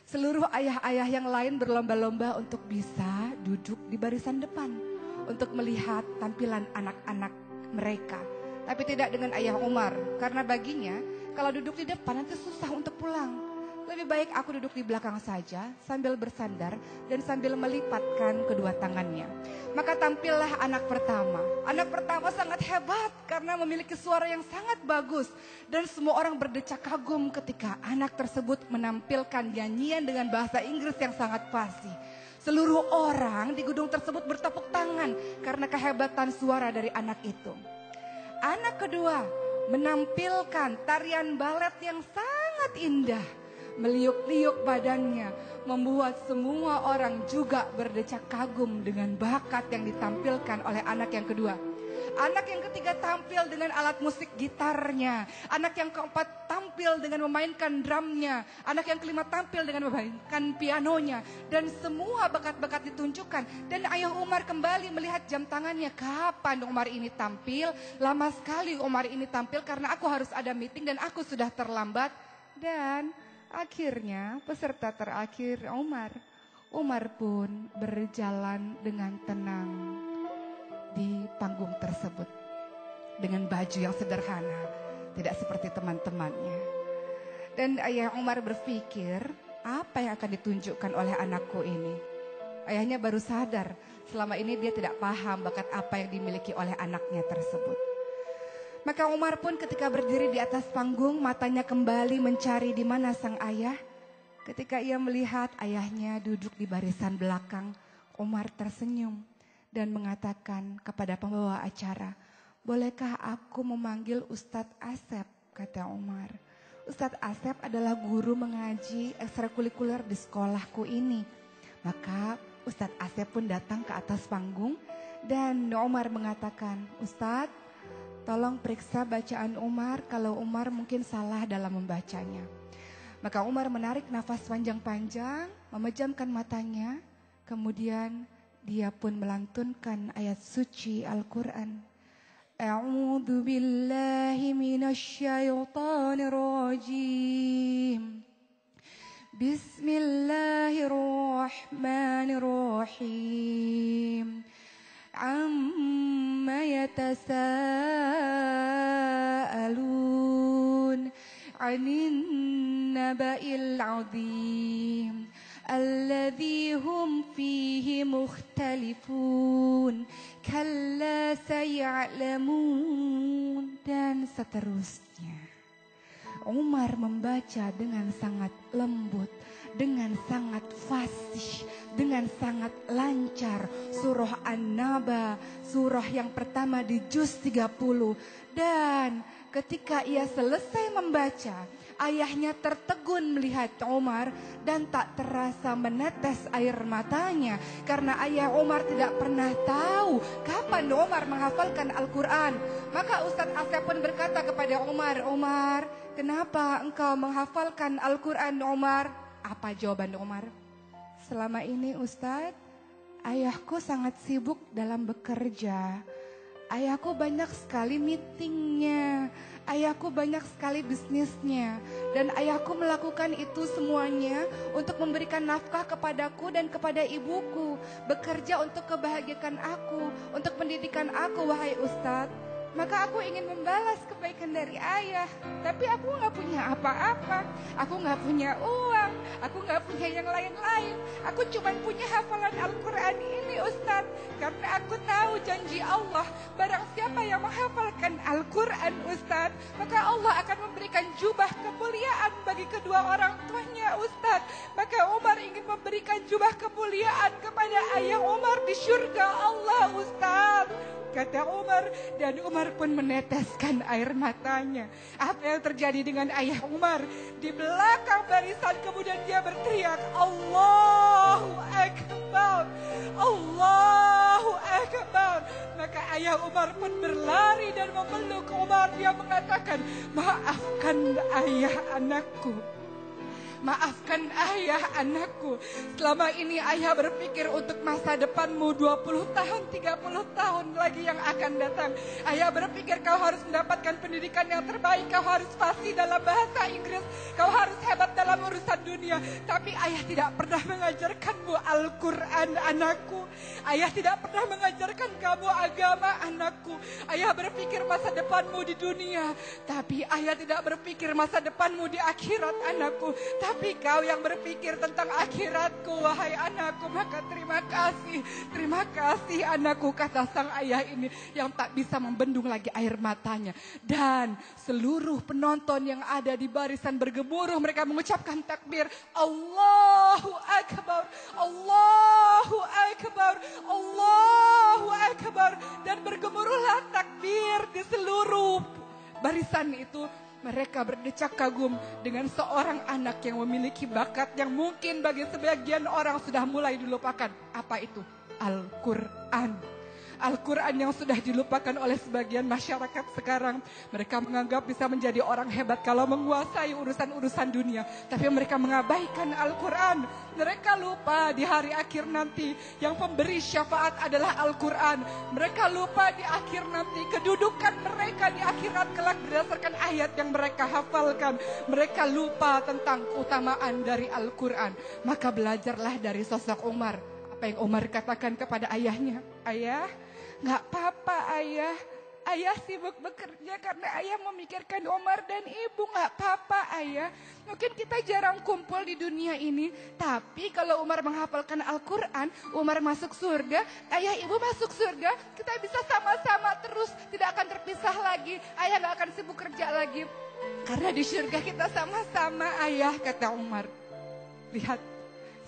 Seluruh ayah-ayah yang lain berlomba-lomba untuk bisa duduk di barisan depan, untuk melihat tampilan anak-anak mereka. Tapi tidak dengan ayah Umar, karena baginya kalau duduk di depan nanti susah untuk pulang. Lebih baik aku duduk di belakang saja sambil bersandar dan sambil melipatkan kedua tangannya. Maka tampillah anak pertama. Anak pertama sangat hebat karena memiliki suara yang sangat bagus. Dan semua orang berdecak kagum ketika anak tersebut menampilkan nyanyian dengan bahasa Inggris yang sangat fasih. Seluruh orang di gedung tersebut bertepuk tangan karena kehebatan suara dari anak itu. Anak kedua menampilkan tarian balet yang sangat indah. Meliuk-liuk badannya, membuat semua orang juga berdecak kagum dengan bakat yang ditampilkan oleh anak yang kedua. Anak yang ketiga tampil dengan alat musik gitarnya. Anak yang keempat tampil dengan memainkan drumnya. Anak yang kelima tampil dengan memainkan pianonya. Dan semua bakat-bakat ditunjukkan. Dan ayah Umar kembali melihat jam tangannya. Kapan Umar ini tampil? Lama sekali Umar ini tampil karena aku harus ada meeting dan aku sudah terlambat. Dan akhirnya peserta terakhir Umar. Umar pun berjalan dengan tenang di panggung tersebut. Dengan baju yang sederhana, tidak seperti teman-temannya. Dan ayah Umar berpikir, apa yang akan ditunjukkan oleh anakku ini? Ayahnya baru sadar, selama ini dia tidak paham bakat apa yang dimiliki oleh anaknya tersebut. Maka Umar pun ketika berdiri di atas panggung, matanya kembali mencari di mana sang ayah. Ketika ia melihat ayahnya duduk di barisan belakang, Umar tersenyum dan mengatakan kepada pembawa acara, bolehkah aku memanggil Ustadz Asep, kata Umar. Ustadz Asep adalah guru mengaji ekstrakurikuler di sekolahku ini. Maka Ustadz Asep pun datang ke atas panggung dan Umar mengatakan, Ustadz, tolong periksa bacaan Umar kalau Umar mungkin salah dalam membacanya. Maka Umar menarik nafas panjang-panjang, memejamkan matanya, kemudian dia pun melantunkan ayat suci Al-Quran. A'udzu billahi minasy syaithanir rajim. Bismillahirrahmanirrahim. Amma yatasaalun 'anin naba'il 'adzim alladzi hum fihi mukhtalifun kalla saya'lamun, dan seterusnya. Umar membaca dengan sangat lembut, dengan sangat fasih, dengan sangat lancar surah An-Naba, surah yang pertama di juz 30. Dan ketika ia selesai membaca, ayahnya tertegun melihat Umar dan tak terasa menetes air matanya karena ayah Umar tidak pernah tahu kapan Umar menghafalkan Al-Quran. Maka Ustadz Asep pun berkata kepada Umar, Umar, kenapa engkau menghafalkan Al-Quran, Umar? Apa jawaban Umar? Selama ini Ustadz, ayahku sangat sibuk dalam bekerja. Ayahku banyak sekali meetingnya, ayahku banyak sekali bisnisnya. Dan ayahku melakukan itu semuanya untuk memberikan nafkah kepadaku dan kepada ibuku. Bekerja untuk kebahagiaan aku, untuk pendidikan aku, wahai Ustadz. Maka aku ingin membalas kebaikan dari ayah. Tapi aku gak punya apa-apa. Aku gak punya uang. Aku gak punya yang lain-lain. Aku cuma punya hafalan Al-Quran ini, Ustadz. Karena aku tahu janji Allah, barang siapa yang menghafalkan Al-Quran, Ustadz, maka Allah akan memberikan jubah kemuliaan bagi kedua orang tuanya, Ustadz. Maka Umar ingin memberikan jubah kemuliaan kepada ayah Umar di surga Allah, Ustadz, kata Umar. Dan Umar pun meneteskan air matanya. Apa yang terjadi dengan ayah Umar? Di belakang barisan kemudian dia berteriak, Allahu Akbar, Allahu Akbar. Maka ayah Umar pun berlari dan memeluk Umar. Dia mengatakan, maafkan ayah anakku. Maafkan ayah anakku. Selama ini ayah berpikir untuk masa depanmu 20 tahun, 30 tahun lagi yang akan datang. Ayah berpikir kau harus mendapatkan pendidikan yang terbaik, kau harus fasih dalam bahasa Inggris, kau harus hebat dalam urusan dunia. Tapi ayah tidak pernah mengajarkanmu Al-Quran anakku. Ayah tidak pernah mengajarkan kamu agama anakku. Ayah berpikir masa depanmu di dunia, tapi ayah tidak berpikir masa depanmu di akhirat anakku. Tapi kau yang berpikir tentang akhiratku, wahai anakku, maka terima kasih anakku, kata sang ayah ini yang tak bisa membendung lagi air matanya. Dan seluruh penonton yang ada di barisan bergemuruh, mereka mengucapkan takbir, Allahu Akbar, Allahu Akbar, Allahu Akbar. Dan bergemuruhlah takbir di seluruh barisan itu. Mereka berdecak kagum dengan seorang anak yang memiliki bakat yang mungkin bagi sebagian orang sudah mulai dilupakan. Apa itu? Al-Quran. Al-Quran yang sudah dilupakan oleh sebagian masyarakat sekarang. Mereka menganggap bisa menjadi orang hebat kalau menguasai urusan-urusan dunia. Tapi mereka mengabaikan Al-Quran. Mereka lupa di hari akhir nanti yang pemberi syafaat adalah Al-Quran. Mereka lupa di akhir nanti kedudukan mereka di akhirat kelak berdasarkan ayat yang mereka hafalkan. Mereka lupa tentang keutamaan dari Al-Quran. Maka belajarlah dari sosok Umar. Apa yang Umar katakan kepada ayahnya? Ayah, gak apa-apa ayah. Ayah sibuk bekerja karena ayah memikirkan Umar dan ibu. Gak apa-apa ayah. Mungkin kita jarang kumpul di dunia ini. Tapi kalau Umar menghafalkan Al-Quran, Umar masuk surga, ayah ibu masuk surga. Kita bisa sama-sama terus, tidak akan terpisah lagi. Ayah gak akan sibuk kerja lagi. Karena di surga kita sama-sama ayah, kata Umar. Lihat.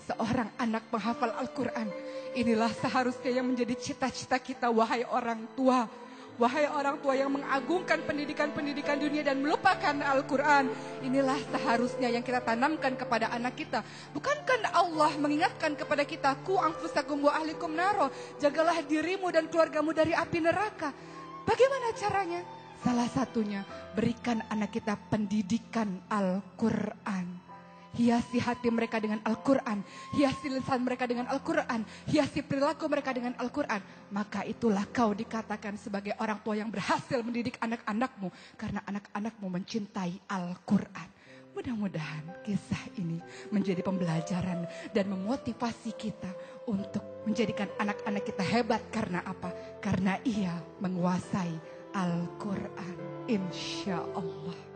Seorang anak penghafal Al-Quran. Inilah seharusnya yang menjadi cita-cita kita, wahai orang tua. Wahai orang tua yang mengagungkan pendidikan-pendidikan dunia dan melupakan Al-Quran. Inilah seharusnya yang kita tanamkan kepada anak kita. Bukankah Allah mengingatkan kepada kita, Ku anfusakum wa ahlikum naro. Jagalah dirimu dan keluargamu dari api neraka. Bagaimana caranya? Salah satunya, berikan anak kita pendidikan Al-Quran. Hiasi hati mereka dengan Al-Quran. Hiasi lisan mereka dengan Al-Quran. Hiasi perilaku mereka dengan Al-Quran. Maka itulah kau dikatakan sebagai orang tua yang berhasil mendidik anak-anakmu. Karena anak-anakmu mencintai Al-Quran. Mudah-mudahan kisah ini menjadi pembelajaran dan memotivasi kita untuk menjadikan anak-anak kita hebat. Karena apa? Karena ia menguasai Al-Quran. Insya Allah.